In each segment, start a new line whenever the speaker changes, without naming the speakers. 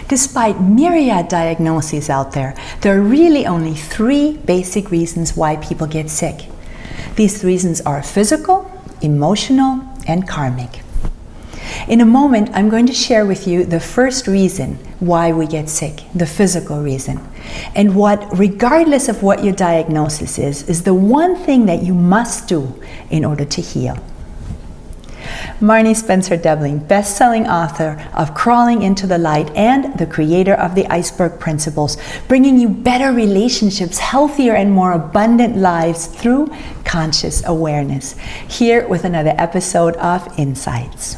Despite myriad diagnoses out there, there are really only 3 basic reasons why people get sick. These reasons are physical, emotional, and karmic. In a moment, I'm going to share with you the first reason why we get sick, the physical reason, and what, regardless of what your diagnosis is the one thing that you must do in order to heal. Marni Devlin, best-selling author of Crawling into the Light and the creator of the Iceberg Principles, bringing you better relationships, healthier and more abundant lives through conscious awareness. Here with another episode of Insights.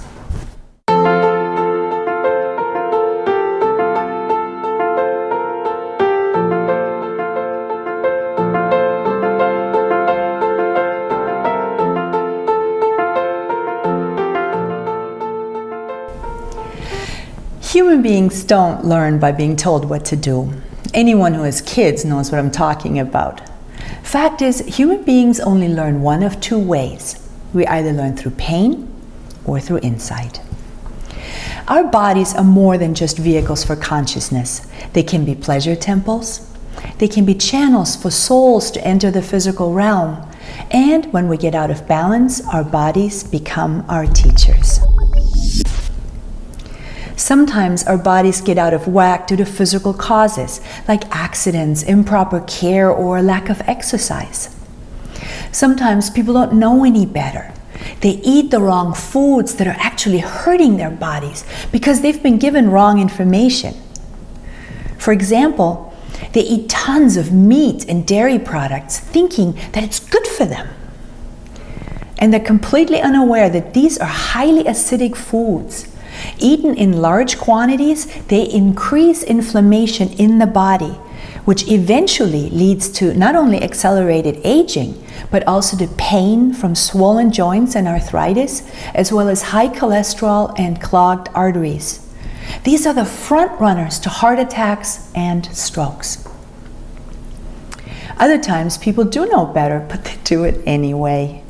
Human beings don't learn by being told what to do. Anyone who has kids knows what I'm talking about. Fact is, human beings only learn one of 2 ways. We either learn through pain or through insight. Our bodies are more than just vehicles for consciousness. They can be pleasure temples. They can be channels for souls to enter the physical realm. And when we get out of balance, our bodies become our teachers. Sometimes our bodies get out of whack due to physical causes, like accidents, improper care, or lack of exercise. Sometimes people don't know any better. They eat the wrong foods that are actually hurting their bodies because they've been given wrong information. For example, they eat tons of meat and dairy products thinking that it's good for them. And they're completely unaware that these are highly acidic foods. Eaten in large quantities, they increase inflammation in the body, which eventually leads to not only accelerated aging, but also to pain from swollen joints and arthritis, as well as high cholesterol and clogged arteries. These are the front runners to heart attacks and strokes. Other times, people do know better, but they do it anyway.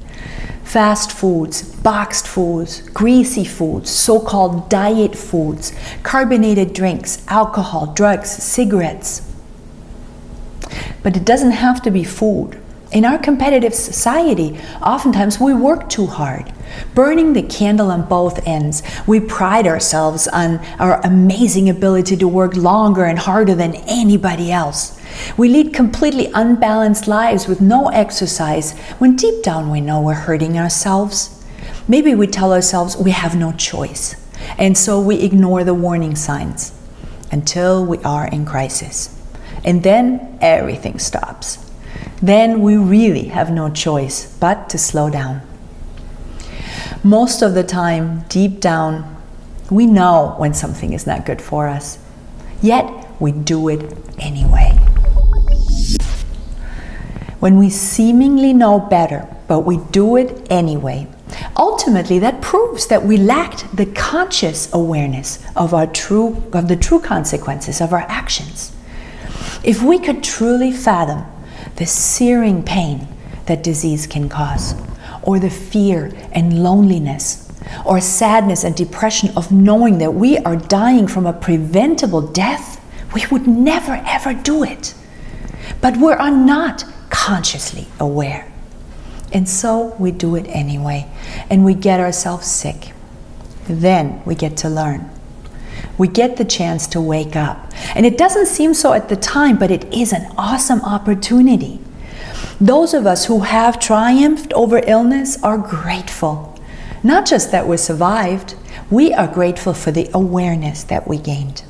Fast foods, boxed foods, greasy foods, so-called diet foods, carbonated drinks, alcohol, drugs, cigarettes. But it doesn't have to be food. In our competitive society, oftentimes we work too hard, burning the candle on both ends. We pride ourselves on our amazing ability to work longer and harder than anybody else. We lead completely unbalanced lives with no exercise when deep down we know we're hurting ourselves. Maybe we tell ourselves we have no choice, and so we ignore the warning signs until we are in crisis. And then everything stops. Then we really have no choice but to slow down. Most of the time, deep down, we know when something is not good for us, yet we do it anyway. When we seemingly know better, but we do it anyway, ultimately that proves that we lacked the conscious awareness of the true consequences of our actions. If we could truly fathom the searing pain that disease can cause, or the fear and loneliness, or sadness and depression of knowing that we are dying from a preventable death, we would never ever do it. But we are not consciously aware. And so we do it anyway, and we get ourselves sick. Then we get to learn. We get the chance to wake up. And it doesn't seem so at the time, but it is an awesome opportunity. Those of us who have triumphed over illness are grateful. Not just that we survived, we are grateful for the awareness that we gained.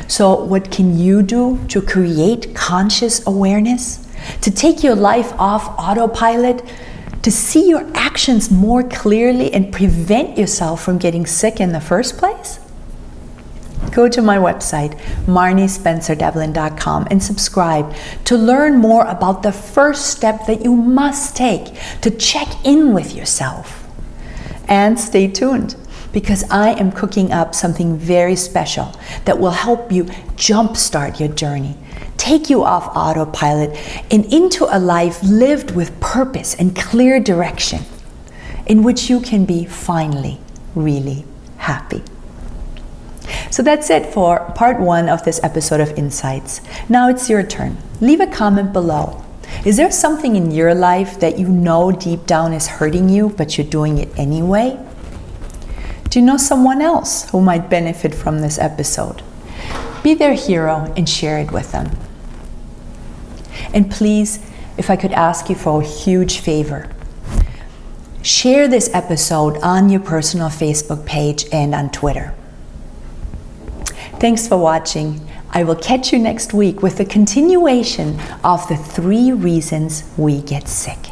So what can you do to create conscious awareness? To take your life off autopilot? To see your actions more clearly and prevent yourself from getting sick in the first place? Go to my website, marnispencerdevlin.com, and subscribe to learn more about the first step that you must take to check in with yourself. And stay tuned, because I am cooking up something very special that will help you jumpstart your journey, take you off autopilot and into a life lived with purpose and clear direction, in which you can be finally really happy. So that's it for part 1 of this episode of Insights. Now it's your turn. Leave a comment below. Is there something in your life that you know deep down is hurting you, but you're doing it anyway? Do you know someone else who might benefit from this episode? Be their hero and share it with them. And please, if I could ask you for a huge favor, share this episode on your personal Facebook page and on Twitter. Thanks for watching. I will catch you next week with the continuation of the 3 reasons we get sick.